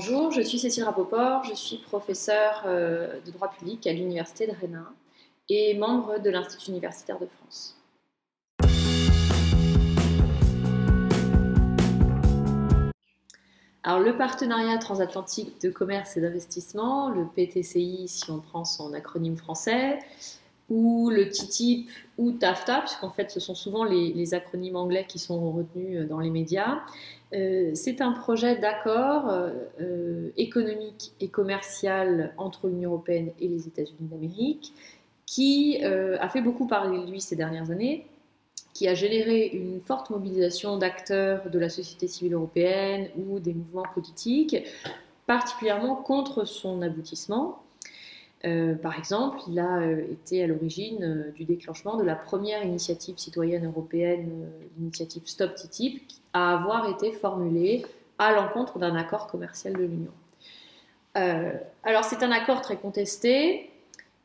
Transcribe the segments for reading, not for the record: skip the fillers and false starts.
Bonjour, je suis Cécile Rapoport, je suis professeure de droit public à l'Université de Rennes et membre de l'Institut universitaire de France. Alors, le partenariat transatlantique de commerce et d'investissement, le PTCI si on prend son acronyme français, ou le TTIP ou TAFTA, puisqu'en fait ce sont souvent les acronymes anglais qui sont retenus dans les médias. C'est un projet d'accord économique et commercial entre l'Union européenne et les États-Unis d'Amérique qui a fait beaucoup parler de lui ces dernières années, qui a généré une forte mobilisation d'acteurs de la société civile européenne ou des mouvements politiques, particulièrement contre son aboutissement. Par exemple, il a été à l'origine du déclenchement de la première initiative citoyenne européenne, l'initiative Stop TTIP, à avoir été formulée à l'encontre d'un accord commercial de l'Union. Alors c'est un accord très contesté,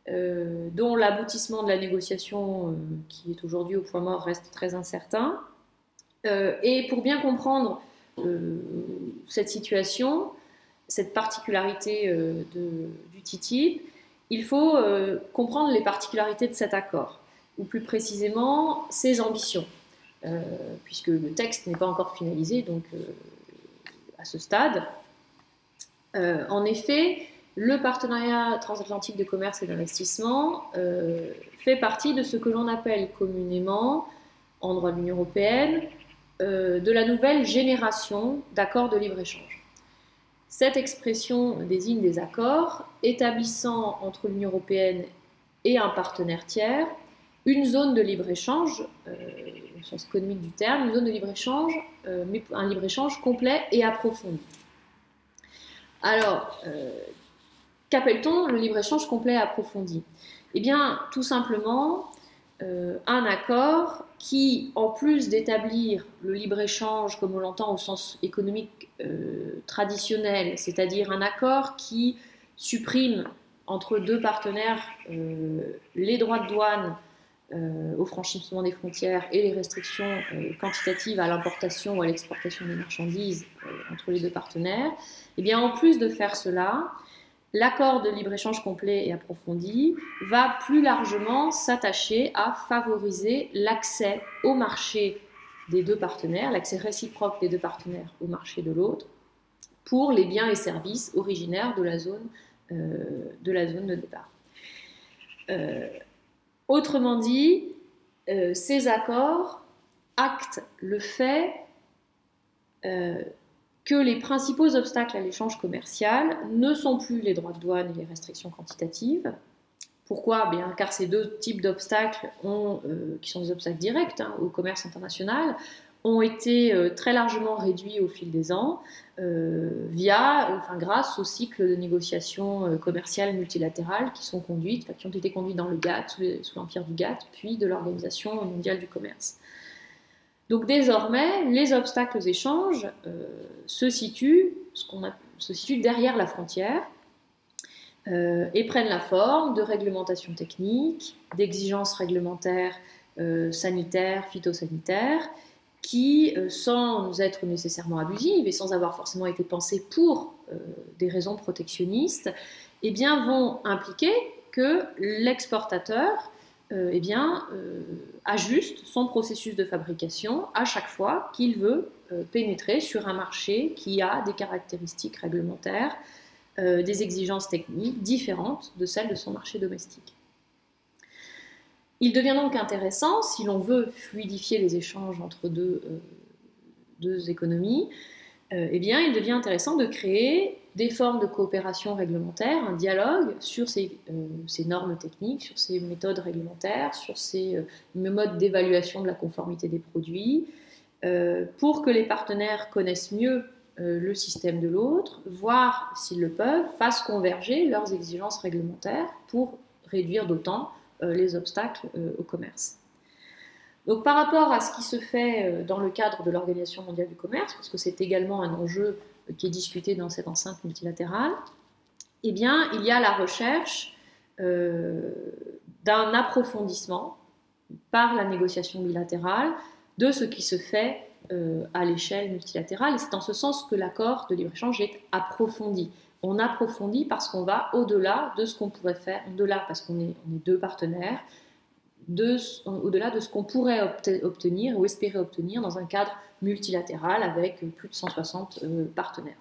dont l'aboutissement de la négociation, qui est aujourd'hui au point mort, reste très incertain. Et pour bien comprendre cette situation, cette particularité du TTIP, il faut comprendre les particularités de cet accord, ou plus précisément ses ambitions, puisque le texte n'est pas encore finalisé, donc à ce stade. En effet, le partenariat transatlantique de commerce et d'investissement fait partie de ce que l'on appelle communément, en droit de l'Union européenne, de la nouvelle génération d'accords de libre-échange. Cette expression désigne des accords établissant entre l'Union européenne et un partenaire tiers une zone de libre-échange, au sens économique du terme, une zone de libre-échange, mais un libre-échange complet et approfondi. Alors, qu'appelle-t-on le libre-échange complet et approfondi? Eh bien, tout simplement, un accord qui, en plus d'établir le libre-échange comme on l'entend au sens économique traditionnel, c'est-à-dire un accord qui supprime entre deux partenaires les droits de douane au franchissement des frontières et les restrictions quantitatives à l'importation ou à l'exportation des marchandises entre les deux partenaires, eh bien, en plus de faire cela, l'accord de libre-échange complet et approfondi va plus largement s'attacher à favoriser l'accès au marché des deux partenaires, l'accès réciproque des deux partenaires au marché de l'autre, pour les biens et services originaires de la zone de départ. Autrement dit, ces accords actent le fait que les principaux obstacles à l'échange commercial ne sont plus les droits de douane et les restrictions quantitatives. Pourquoi? Bien, car ces deux types d'obstacles, qui sont des obstacles directs au commerce international, ont été très largement réduits au fil des ans grâce au cycle de négociations commerciales multilatérales qui ont été conduites dans le GATT, sous l'empire du GATT, puis de l'Organisation mondiale du commerce. Donc désormais, les obstacles aux échanges se situent derrière la frontière et prennent la forme de réglementations techniques, d'exigences réglementaires sanitaires, phytosanitaires, qui, sans être nécessairement abusives et sans avoir forcément été pensées pour des raisons protectionnistes, eh bien, vont impliquer que l'exportateur ajuste son processus de fabrication à chaque fois qu'il veut pénétrer sur un marché qui a des caractéristiques réglementaires, des exigences techniques différentes de celles de son marché domestique. Il devient donc intéressant, si l'on veut fluidifier les échanges entre deux économies, il devient intéressant de créer des formes de coopération réglementaire, un dialogue sur ces normes techniques, sur ces méthodes réglementaires, sur ces modes d'évaluation de la conformité des produits, pour que les partenaires connaissent mieux le système de l'autre, voire, s'ils le peuvent, fassent converger leurs exigences réglementaires pour réduire d'autant les obstacles au commerce. Donc par rapport à ce qui se fait dans le cadre de l'Organisation mondiale du commerce, parce que c'est également un enjeu qui est discuté dans cette enceinte multilatérale, eh bien, il y a la recherche d'un approfondissement par la négociation bilatérale de ce qui se fait à l'échelle multilatérale. Et c'est en ce sens que l'accord de libre-échange est approfondi. On approfondit parce qu'on va au-delà de ce qu'on pourrait faire, au-delà parce qu'on est deux partenaires, au-delà de ce qu'on pourrait obtenir ou espérer obtenir dans un cadre multilatéral avec plus de 160 partenaires.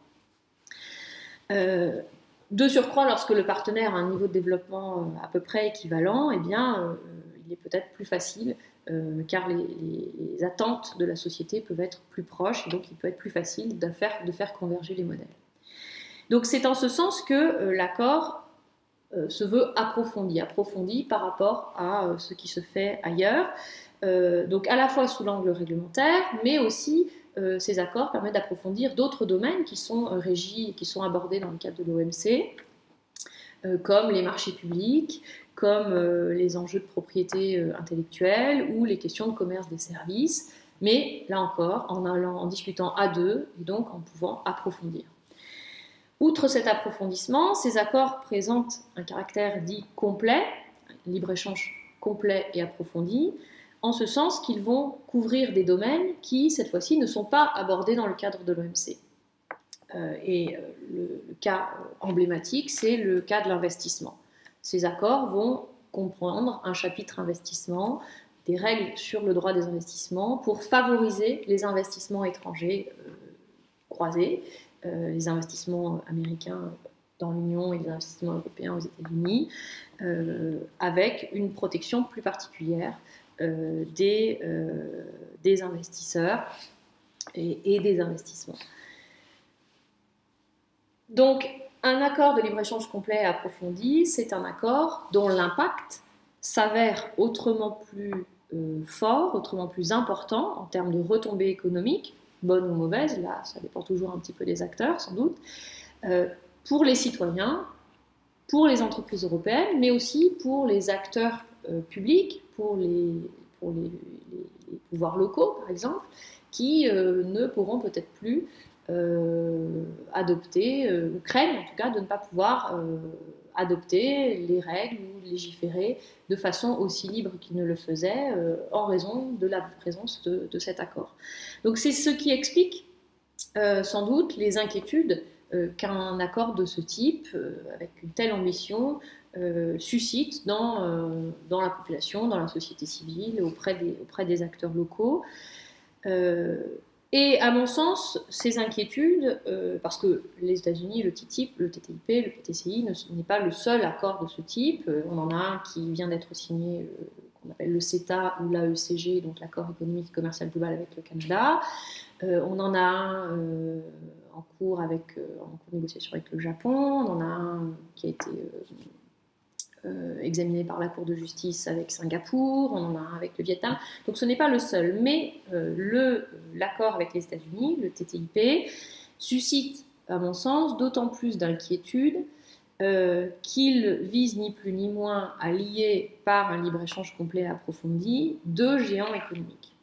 De surcroît, lorsque le partenaire a un niveau de développement à peu près équivalent, eh bien, il est peut-être plus facile, car les attentes de la société peuvent être plus proches, et donc il peut être plus facile de faire converger les modèles. Donc c'est en ce sens que l'accord se veut approfondi par rapport à ce qui se fait ailleurs, donc à la fois sous l'angle réglementaire, mais aussi ces accords permettent d'approfondir d'autres domaines qui sont régis, qui sont abordés dans le cadre de l'OMC, comme les marchés publics, comme les enjeux de propriété intellectuelle ou les questions de commerce des services, mais là encore en discutant à deux et donc en pouvant approfondir. Outre cet approfondissement, ces accords présentent un caractère dit complet, libre-échange complet et approfondi, en ce sens qu'ils vont couvrir des domaines qui, cette fois-ci, ne sont pas abordés dans le cadre de l'OMC. Le cas emblématique, c'est le cas de l'investissement. Ces accords vont comprendre un chapitre investissement, des règles sur le droit des investissements pour favoriser les investissements étrangers croisés, les investissements américains dans l'Union et les investissements européens aux États-Unis, avec une protection plus particulière des investisseurs et des investissements. Donc, un accord de libre-échange complet et approfondi, c'est un accord dont l'impact s'avère autrement plus fort, autrement plus important en termes de retombées économiques, bonnes ou mauvaises, là ça dépend toujours un petit peu des acteurs sans doute, pour les citoyens, pour les entreprises européennes, mais aussi pour les acteurs publics, pour les pouvoirs locaux par exemple, qui ne pourront peut-être plus adopter, ou craignent en tout cas de ne pas pouvoir adopter les règles ou légiférer de façon aussi libre qu'ils ne le faisaient en raison de la présence de cet accord. Donc c'est ce qui explique sans doute les inquiétudes qu'un accord de ce type, avec une telle ambition, suscite dans la population, dans la société civile, auprès des acteurs locaux. Et à mon sens, ces inquiétudes, parce que les États-Unis, le TTIP, le TTIP, le PTCI n'est pas le seul accord de ce type. On en a un qui vient d'être signé, qu'on appelle le CETA ou l'AECG, donc l'accord économique et commercial global avec le Canada. On en a un en cours de négociation avec le Japon. On en a un qui a été examiné par la Cour de justice avec Singapour, on en a un avec le Vietnam. Donc ce n'est pas le seul, mais l'accord avec les États-Unis, le TTIP, suscite, à mon sens, d'autant plus d'inquiétude qu'il vise ni plus ni moins à lier par un libre-échange complet et approfondi deux géants économiques.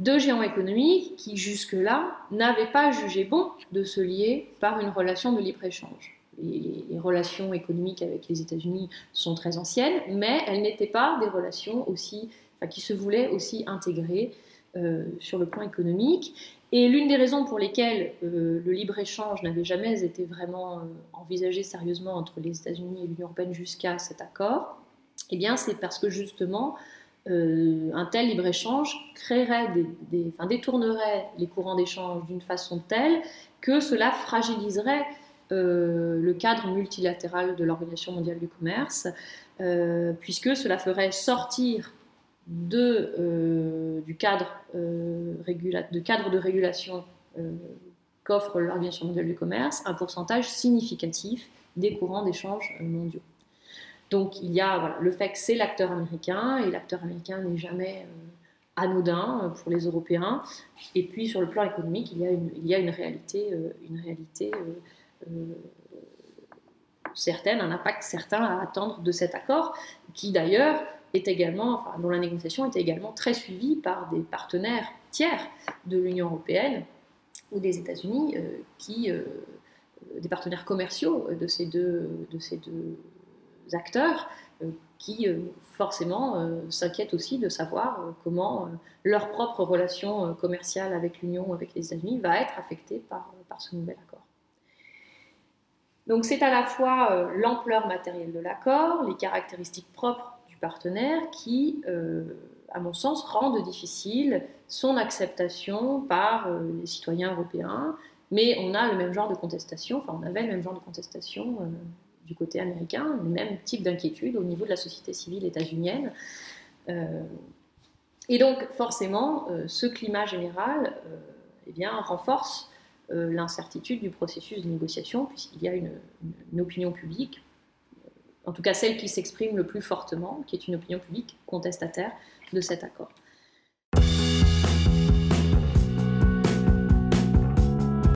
Deux géants économiques qui, jusque-là, n'avaient pas jugé bon de se lier par une relation de libre-échange. Les relations économiques avec les États-Unis sont très anciennes, mais elles n'étaient pas des relations qui se voulaient aussi intégrées sur le plan économique. Et l'une des raisons pour lesquelles le libre-échange n'avait jamais été vraiment envisagé sérieusement entre les États-Unis et l'Union européenne jusqu'à cet accord, eh bien, c'est parce que justement, un tel libre-échange détournerait les courants d'échange d'une façon telle que cela fragiliserait le cadre multilatéral de l'Organisation mondiale du commerce, puisque cela ferait sortir du cadre de régulation qu'offre l'Organisation mondiale du commerce un pourcentage significatif des courants d'échange mondiaux. Donc il y a le fait que c'est l'acteur américain, et l'acteur américain n'est jamais anodin pour les Européens. Et puis sur le plan économique, il y a une réalité certaine, un impact certain à attendre de cet accord, qui d'ailleurs dont la négociation est également très suivie par des partenaires tiers de l'Union européenne ou des États-Unis, des partenaires commerciaux de ces deux acteurs, qui forcément s'inquiètent aussi de savoir comment leur propre relation commerciale avec l'Union ou avec les États-Unis va être affectée par ce nouvel accord. Donc c'est à la fois l'ampleur matérielle de l'accord, les caractéristiques propres du partenaire qui, à mon sens, rendent difficile son acceptation par les citoyens européens, mais on a le même genre de contestation, enfin on avait le même genre de contestation du côté américain, le même type d'inquiétude au niveau de la société civile états-unienne. Et donc forcément, ce climat général eh bien, renforce l'incertitude du processus de négociation, puisqu'il y a une opinion publique, en tout cas celle qui s'exprime le plus fortement, qui est une opinion publique contestataire de cet accord.